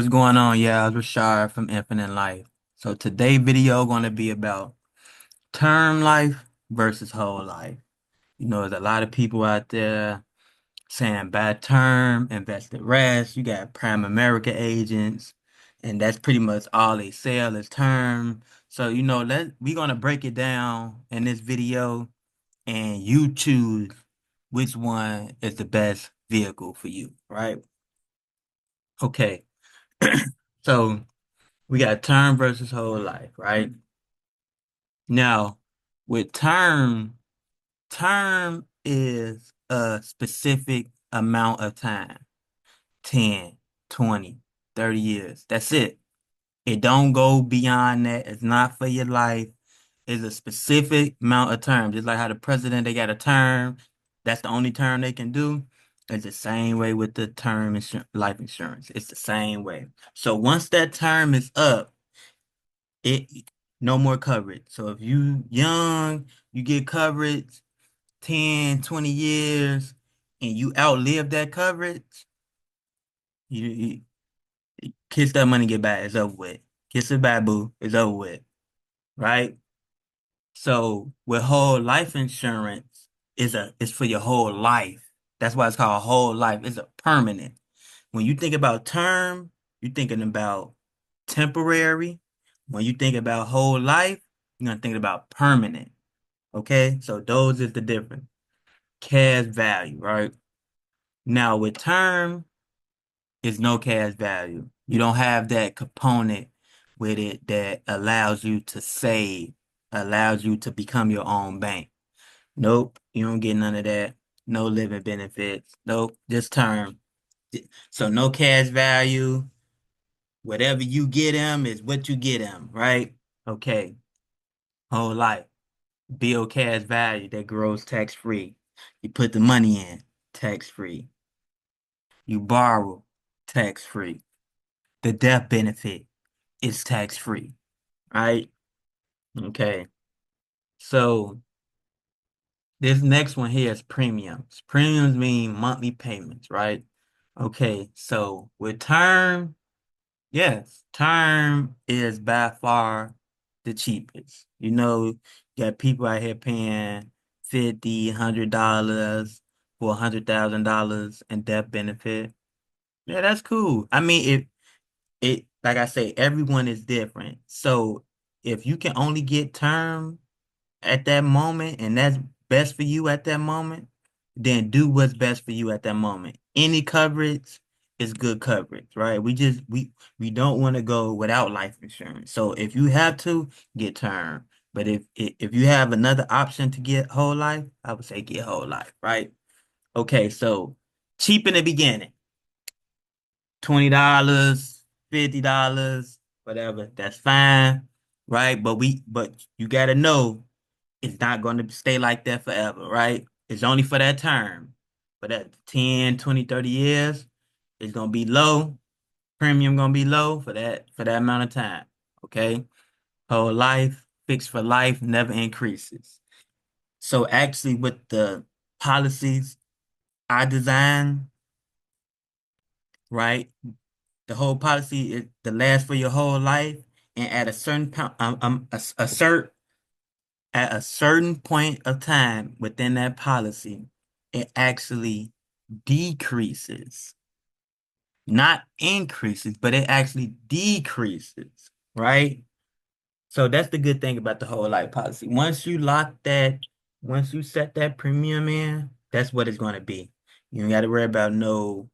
What's going on? Yeah, it's Rashard from Infinite Life. So today's video going to be about term life versus whole life. There's a lot of people out there saying buy term, invest the rest. You got Prime America agents, and that's pretty much all they sell is term. So, we're going to break it down in this video, and you choose which one is the best vehicle for you, right? Okay. So we got term versus whole life, right? Now, with term is a specific amount of time, 10, 20, 30 years. That's it. It don't go beyond that. It's not for your life. It's a specific amount of term. Just like how the president, they got a term. That's the only term they can do. It's the same way with the life insurance. It's the same way. So once that term is up, it no more coverage. So if you young, you get coverage 10, 20 years and you outlive that coverage, you kiss that money, get back, it's over with. Kiss it bye, boo, it's over with, right? So with whole life insurance it's for your whole life. That's why it's called whole life. It's a permanent. When you think about term, you're thinking about temporary. When you think about whole life, you're gonna think about permanent. Okay, so those is the difference. Cash value, right? Now with term, it's no cash value. You don't have that component with it that allows you to save, allows you to become your own bank. Nope, you don't get none of that. No living benefits. Nope, just term. So no cash value. Whatever you get them is what you get them, right? Okay, whole life. Build cash value that grows tax free. You put the money in, tax free. You borrow, tax free. The death benefit is tax free, right? Okay. So this next one here is premiums. Premiums mean monthly payments, right? Okay. So with term, yes, term is by far the cheapest. You got people out here paying 50, $100 for $100,000 in death benefit. Yeah, that's cool. I mean, it like I say, everyone is different. So if you can only get term at that moment and that's best for you at that moment, then do what's best for you at that moment. Any coverage is good coverage, right? We don't want to go without life insurance. So if you have to get term, but if you have another option to get whole life, I would say get whole life, right? Okay, so cheap in the beginning. $20, $50, whatever, that's fine, right? But you gotta know it's not gonna stay like that forever, right? It's only for that term. For that 10, 20, 30 years, it's gonna be low. Premium gonna be low for that amount of time. Okay. Whole life, fixed for life, never increases. So actually with the policies I designed, right? The whole policy is to last for your whole life, and at a certain at a certain point of time within that policy, it actually decreases, not increases, but it actually decreases, right? So that's the good thing about the whole life policy. Once you set that premium in, that's what it's going to be. You don't got to worry about no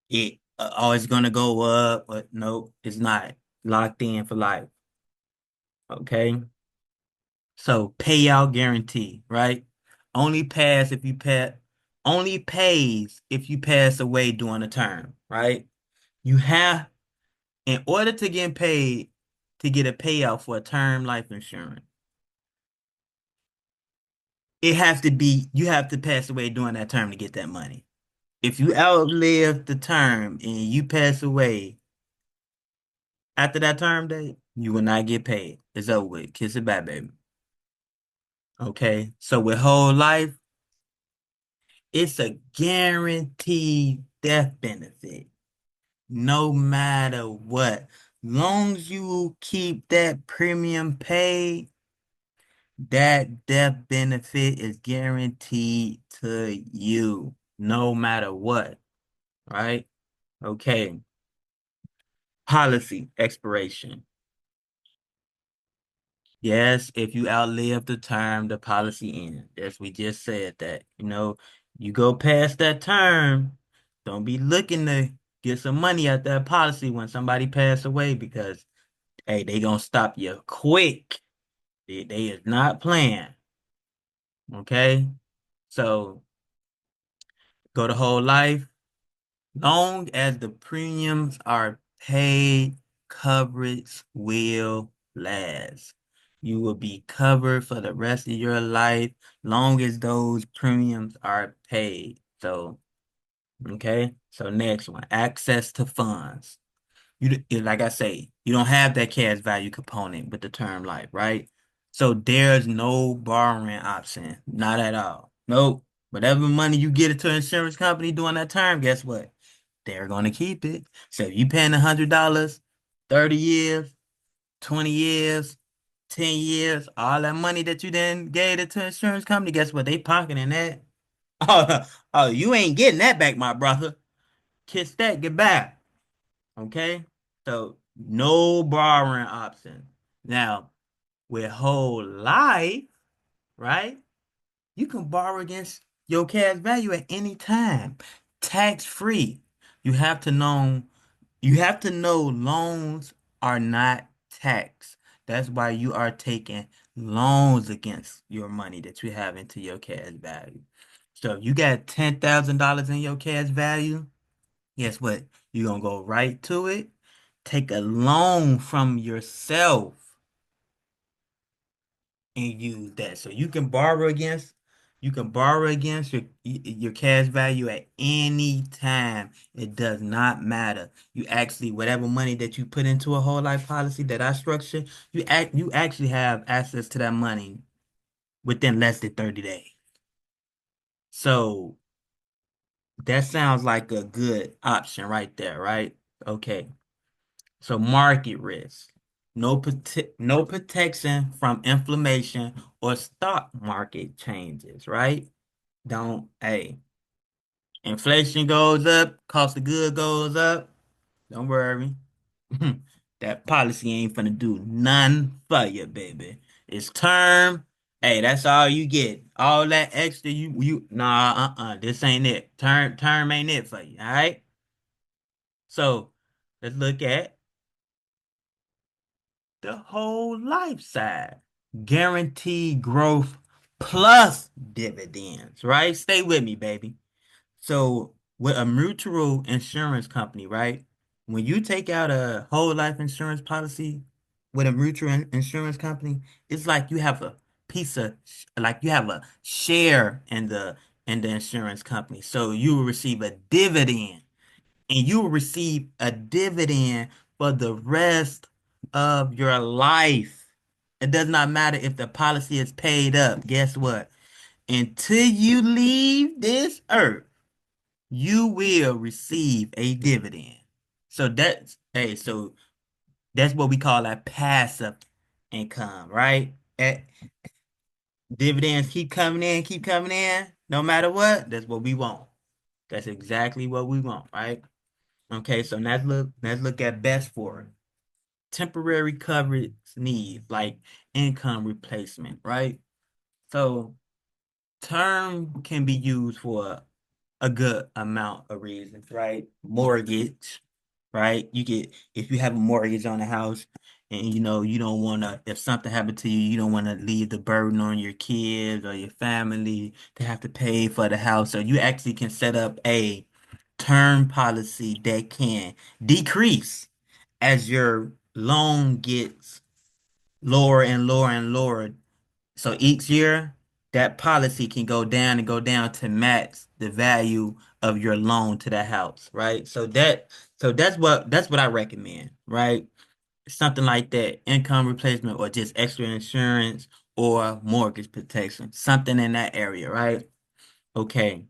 it always gonna go up, but no, it's not locked in for life. Okay. So payout guarantee, right? Only pass if you pass, only pays if you pass away during a term, right? You have, in order to get paid, to get a payout for a term life insurance, you have to pass away during that term to get that money. If you outlive the term and you pass away after that term date, you will not get paid. It's over with. Kiss it bye, baby. Okay. So with whole life, it's a guaranteed death benefit. no matter what. Long as you keep that premium paid, that death benefit is guaranteed to you, no matter what, right? Okay. Policy expiration. Yes, if you outlive the term, the policy ends. As we just said that, you go past that term, don't be looking to get some money out that policy when somebody pass away because, hey, they gonna stop you quick. They is not playing, okay? So go the whole life. Long as the premiums are paid, coverage will last. You will be covered for the rest of your life, long as those premiums are paid. So, okay. So next one, access to funds. Like I say, you don't have that cash value component with the term life, right? So there's no borrowing option, not at all. Nope. Whatever money you get into an insurance company during that term, guess what? They're gonna keep it. So if you paying $100, 30 years, 20 years, 10 years, all that money that you then gave it to insurance company, guess what? They pocketing that. Oh, oh, you ain't getting that back, my brother. Kiss that goodbye. Okay? So no borrowing option. Now, with whole life, right? You can borrow against your cash value at any time, tax free. You have to know you have to know loans are not taxed. That's why you are taking loans against your money that you have into your cash value. So if you got $10,000 in your cash value, guess what? You're gonna go right to it, take a loan from yourself and use that. So you can borrow against your cash value at any time. It does not matter. You actually whatever money that you put into a whole life policy that I structure, you actually have access to that money within less than 30 days. So that sounds like a good option right there, right? Okay. So market risk. No protection from inflammation or stock market changes, right? Hey, inflation goes up, cost of good goes up. Don't worry. That policy ain't finna do none for you, baby. It's term. Hey, that's all you get. All that extra this ain't it. Term ain't it for you, all right? So let's look at the whole life side. Guaranteed growth plus dividends, right? Stay with me, baby. So with a mutual insurance company, right? When you take out a whole life insurance policy with a mutual insurance company, it's like you have a piece of like you have a share in the insurance company. So you will receive a dividend and you will receive a dividend for the rest of your life. It does not matter if the policy is paid up. Guess what? Until you leave this earth, you will receive a dividend. So that's what we call a passive income, right? Dividends keep coming in, no matter what. That's what we want. That's exactly what we want, right? Okay, so let's look at best for it. Temporary coverage needs like income replacement, right? So term can be used for a good amount of reasons, right? Mortgage, right? If you have a mortgage on the house and you don't want to, if something happened to you, you don't want to leave the burden on your kids or your family to have to pay for the house. So you actually can set up a term policy that can decrease as your loan gets lower and lower and lower. So each year, that policy can go down and go down to match the value of your loan to that house, right? So that's what I recommend, right? Something like that, income replacement or just extra insurance or mortgage protection, something in that area, right? Okay,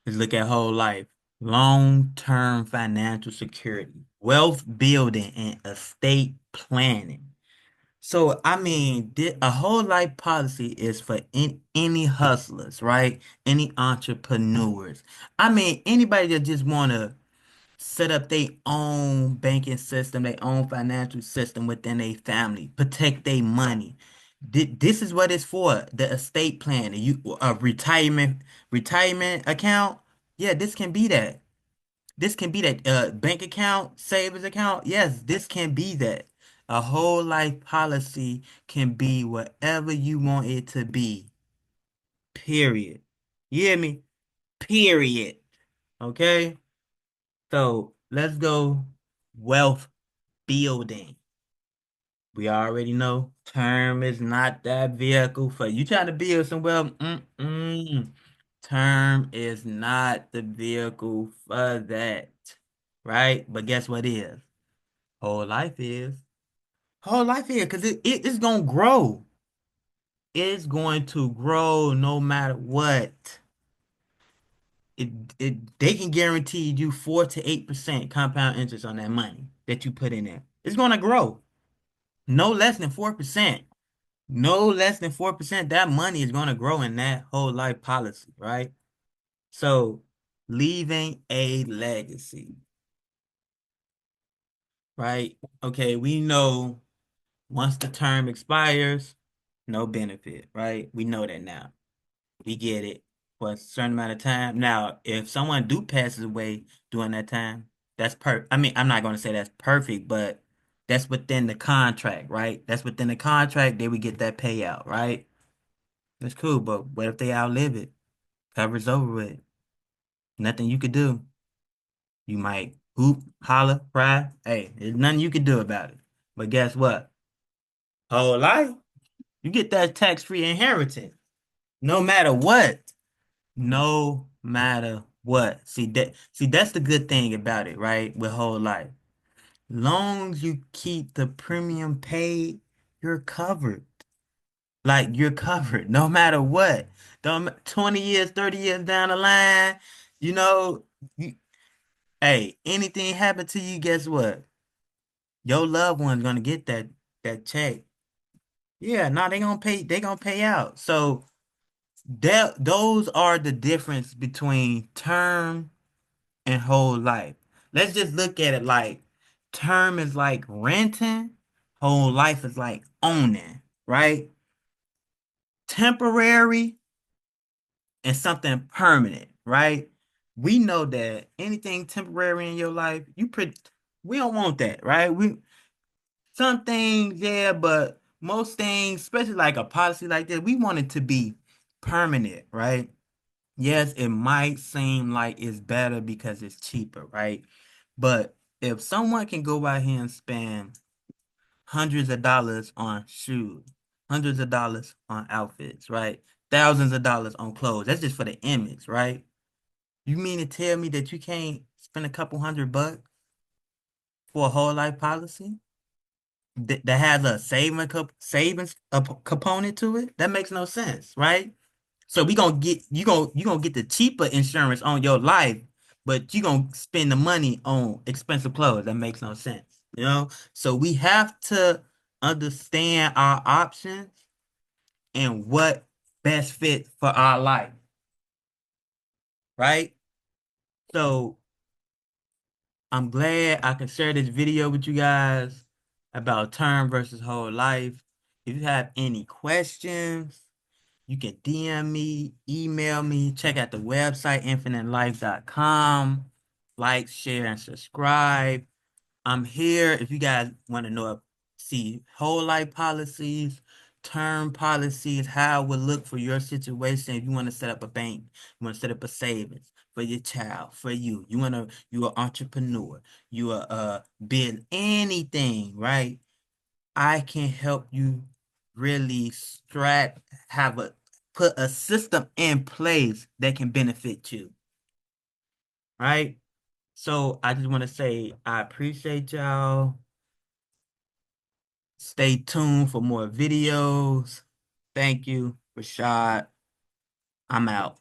let's look at whole life. long-term financial security, wealth building, and estate planning. So, I mean, a whole life policy is for any hustlers, right? Any entrepreneurs. I mean, anybody that just want to set up their own banking system, their own financial system within a family, protect their money. This is what it's for. The estate plan, a retirement account. Yeah, this can be that. This can be that bank account, savings account. Yes, this can be that. A whole life policy can be whatever you want it to be. Period. You hear me? Period. Okay? So let's go wealth building. We already know term is not that vehicle for you trying to build some wealth. Term is not the vehicle for that. Right? But guess what is? Whole life is. Whole life is because it's gonna grow. It's going to grow no matter what. It they can guarantee you 4 to 8% compound interest on that money that you put in there. It's gonna grow. No less than 4%. No less than 4%. That money is gonna grow in that whole life policy, right? So leaving a legacy, right? Okay, we know once the term expires, no benefit, right? We know that now. We get it for a certain amount of time. Now, if someone do passes away during that time, that's I mean, I'm not going to say that's perfect, but that's within the contract, right? That's within the contract, they would get that payout, right? That's cool, but what if they outlive it? Cover's over with. Nothing you could do. You might hoop, holler, cry. Hey, there's nothing you could do about it. But guess what? Whole life, you get that tax-free inheritance. No matter what. No matter what. See that's the good thing about it, right? With whole life. Long as you keep the premium paid, you're covered. Like you're covered no matter what. 20 years, 30 years down the line, you know, you, hey, anything happen to you, guess what? Your loved one's gonna get that check. Yeah, no, they gonna pay out. So those are the difference between term and whole life. Let's just look at it like term is like renting, whole life is like owning, right? Temporary and something permanent, right? We know that anything temporary in your life, we don't want that, right? Some things, yeah, but most things, especially like a policy like that, we want it to be permanent, right? Yes, it might seem like it's better because it's cheaper, right? But if someone can go out here and spend hundreds of dollars on shoes, hundreds of dollars on outfits, right? Thousands of dollars on clothes, that's just for the image, right? You mean to tell me that you can't spend a couple $100 for a whole life policy that has a savings component to it? That makes no sense, right? So we gonna get you gonna get the cheaper insurance on your life, but you gonna spend the money on expensive clothes. That makes no sense, you know? So we have to understand our options and what best fit for our life, right? So I'm glad I can share this video with you guys about term versus whole life. If you have any questions, you can DM me, email me, check out the website, infinitelife.com. Like, share, and subscribe. I'm here if you guys want to see whole life policies, term policies, how it would look for your situation. If you want to set up a bank, you want to set up a savings for your child, for you. You're an entrepreneur. You are build anything, right? I can help you really have put a system in place that can benefit you, right? So I just want to say I appreciate y'all. Stay tuned for more videos. Thank you, Rashad. I'm out.